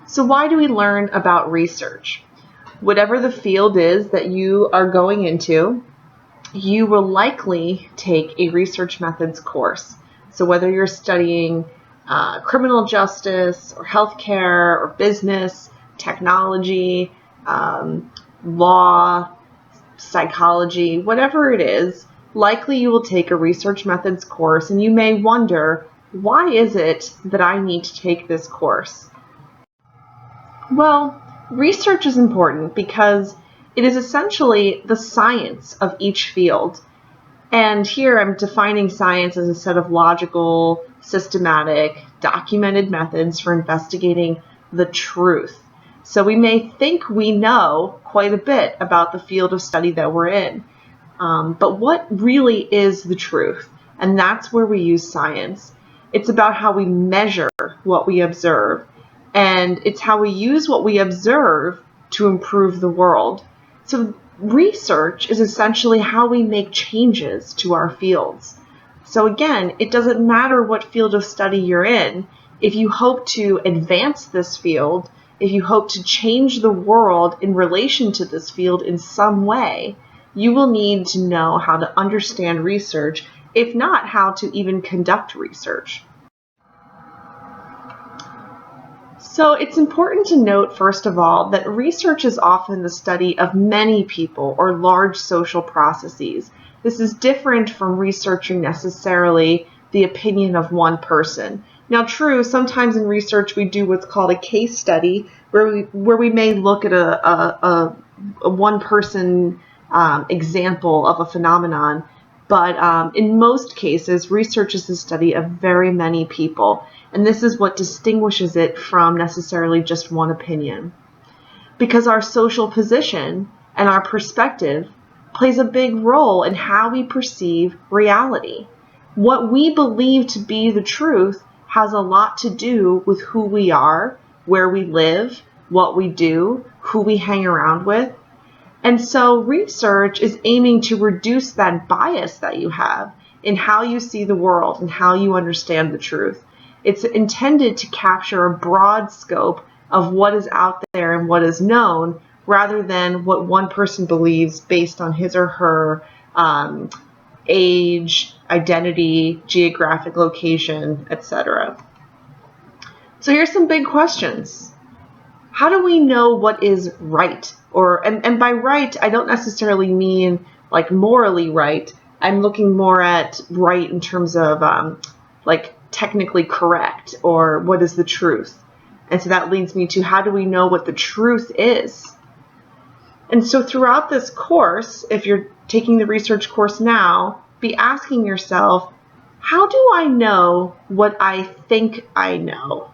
So why do we learn about research? Whatever the field is that you are going into, you will likely take a research methods course. So whether you're studying criminal justice or healthcare or business, technology, law, psychology, whatever it is, likely you will take a research methods course, and you may wonder, why is it that I need to take this course? Well, research is important because it is essentially the science of each field. And here I'm defining science as a set of logical, systematic, documented methods for investigating the truth. So we may think we know quite a bit about the field of study that we're in, but what really is the truth? And that's where we use science. It's about how we measure what we observe, and it's how we use what we observe to improve the world. So research is essentially how we make changes to our fields. So again, it doesn't matter what field of study you're in. If you hope to advance this field, if you hope to change the world in relation to this field in some way, you will need to know how to understand research, if not how to even conduct research. So it's important to note, first of all, that research is often the study of many people or large social processes. This is different from researching necessarily the opinion of one person. Now, true, sometimes in research we do what's called a case study, where we may look at a one-person example of a phenomenon, but in most cases, research is the study of very many people. And this is what distinguishes it from necessarily just one opinion. Because our social position and our perspective plays a big role in how we perceive reality. What we believe to be the truth has a lot to do with who we are, where we live, what we do, who we hang around with. And so research is aiming to reduce that bias that you have in how you see the world and how you understand the truth. It's intended to capture a broad scope of what is out there and what is known, rather than what one person believes based on his or her age, identity, geographic location, etc. So here's some big questions. How do we know what is right? And by right, I don't necessarily mean like morally right. I'm looking more at right in terms of like technically correct, or what is the truth? And so that leads me to, how do we know what the truth is? And so throughout this course, if you're taking the research course now, be asking yourself, how do I know what I think I know?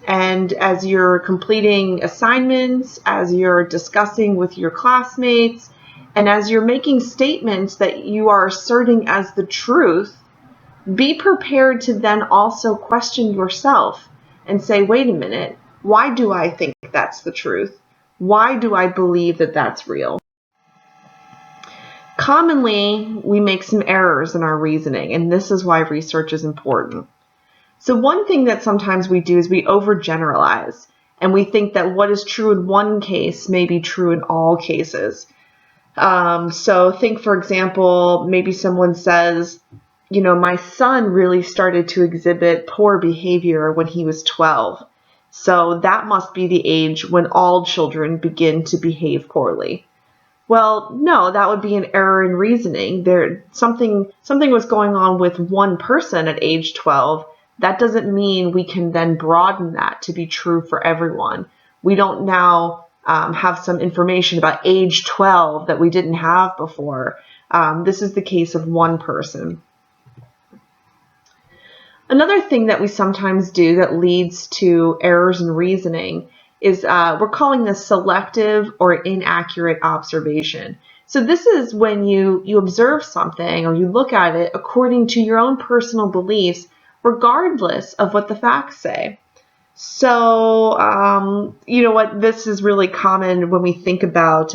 And as you're completing assignments, as you're discussing with your classmates, and as you're making statements that you are asserting as the truth, be prepared to then also question yourself and say, wait a minute, why do I think that's the truth? Why do I believe that that's real? Commonly, we make some errors in our reasoning, and this is why research is important. So one thing that sometimes we do is we overgeneralize, and we think that what is true in one case may be true in all cases. So think, for example, maybe someone says, you know, my son really started to exhibit poor behavior when he was 12. So that must be the age when all children begin to behave poorly. Well, no, that would be an error in reasoning. Something was going on with one person at age 12. That doesn't mean we can then broaden that to be true for everyone. We don't now have some information about age 12 that we didn't have before. This is the case of one person. Another thing that we sometimes do that leads to errors in reasoning is we're calling this selective or inaccurate observation. So this is when you observe something or you look at it according to your own personal beliefs, regardless of what the facts say. So, you know what, this is really common when we think about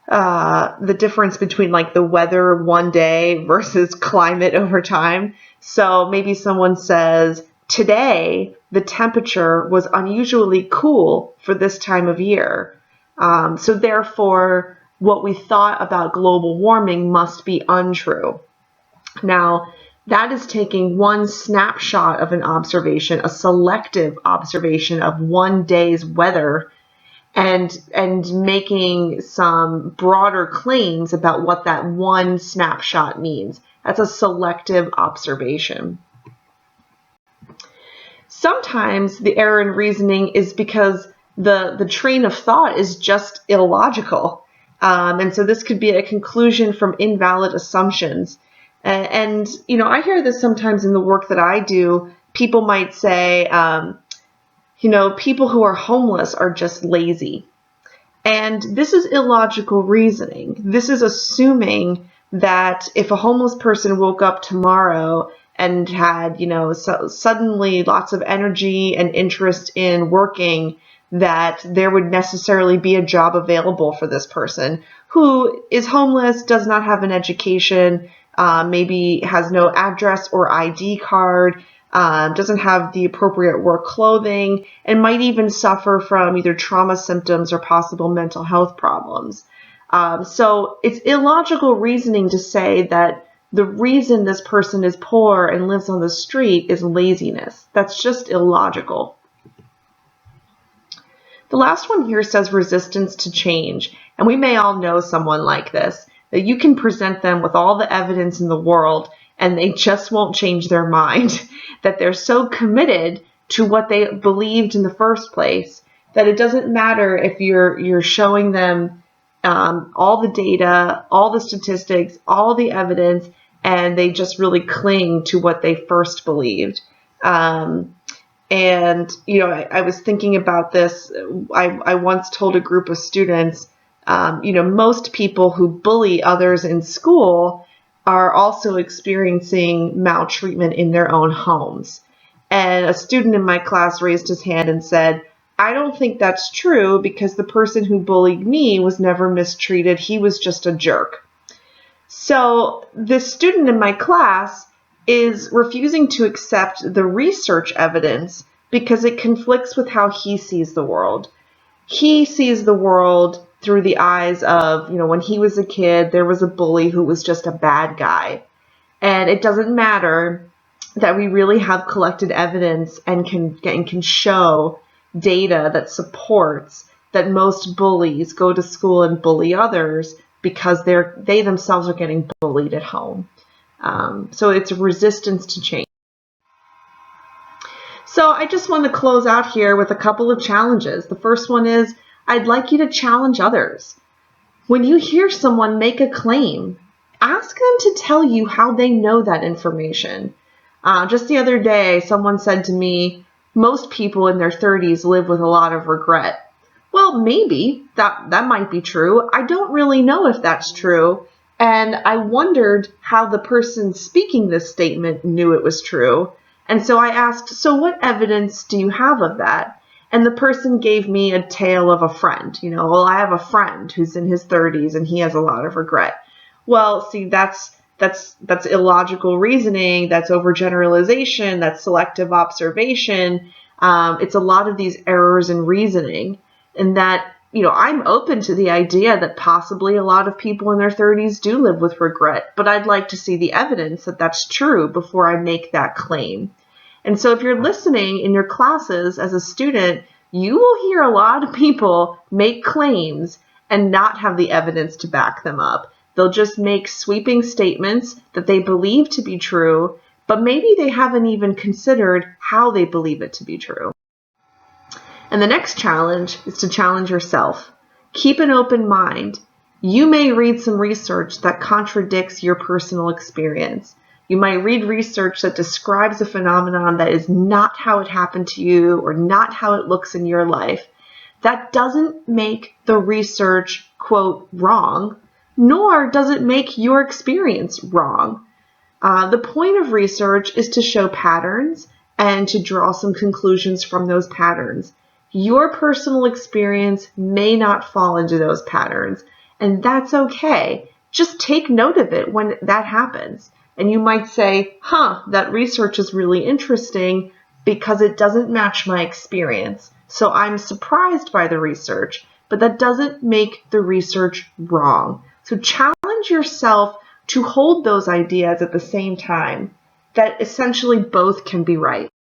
the difference between like the weather one day versus climate over time. So maybe someone says today the temperature was unusually cool for this time of year. So therefore, what we thought about global warming must be untrue. Now, that is taking one snapshot of an observation, a selective observation of one day's weather, and making some broader claims about what that one snapshot means. That's a selective observation. Sometimes the error in reasoning is because the train of thought is just illogical. And so this could be a conclusion from invalid assumptions. And I hear this sometimes in the work that I do. People might say, people who are homeless are just lazy. And this is illogical reasoning. This is assuming that if a homeless person woke up tomorrow and had, suddenly lots of energy and interest in working, that there would necessarily be a job available for this person who is homeless, does not have an education, maybe has no address or ID card, doesn't have the appropriate work clothing, and might even suffer from either trauma symptoms or possible mental health problems. So it's illogical reasoning to say that the reason this person is poor and lives on the street is laziness. That's just illogical. The last one here says resistance to change, and we may all know someone like this, that you can present them with all the evidence in the world and they just won't change their mind, that they're so committed to what they believed in the first place that it doesn't matter if you're showing them all the data, all the statistics, all the evidence, and they just really cling to what they first believed. And, I was thinking about this. I once told a group of students, most people who bully others in school are also experiencing maltreatment in their own homes. And a student in my class raised his hand and said, I don't think that's true because the person who bullied me was never mistreated. He was just a jerk. So this student in my class is refusing to accept the research evidence because it conflicts with how he sees the world. He sees the world through the eyes of, when he was a kid, there was a bully who was just a bad guy. And it doesn't matter that we really have collected evidence and can show data that supports that most bullies go to school and bully others because they themselves are getting bullied at home. So it's a resistance to change. So I just want to close out here with a couple of challenges. The first one is, I'd like you to challenge others. When you hear someone make a claim, ask them to tell you how they know that information. Just the other day, someone said to me, most people in their 30s live with a lot of regret. Well, maybe that might be true. I don't really know if that's true. And I wondered how the person speaking this statement knew it was true. And so I asked, so what evidence do you have of that? And the person gave me a tale of a friend. I have a friend who's in his 30s and he has a lot of regret. Well, see, that's illogical reasoning. That's overgeneralization. That's selective observation. It's a lot of these errors in reasoning, and that, I'm open to the idea that possibly a lot of people in their 30s do live with regret, but I'd like to see the evidence that that's true before I make that claim. And so if you're listening in your classes as a student, you will hear a lot of people make claims and not have the evidence to back them up. They'll just make sweeping statements that they believe to be true, but maybe they haven't even considered how they believe it to be true. And the next challenge is to challenge yourself. Keep an open mind. You may read some research that contradicts your personal experience. You might read research that describes a phenomenon that is not how it happened to you or not how it looks in your life. That doesn't make the research, quote, wrong, nor does it make your experience wrong. The point of research is to show patterns and to draw some conclusions from those patterns. Your personal experience may not fall into those patterns, and that's okay. Just take note of it when that happens. And you might say, that research is really interesting, because it doesn't match my experience. So I'm surprised by the research, but that doesn't make the research wrong. So challenge yourself to hold those ideas at the same time, that essentially both can be right.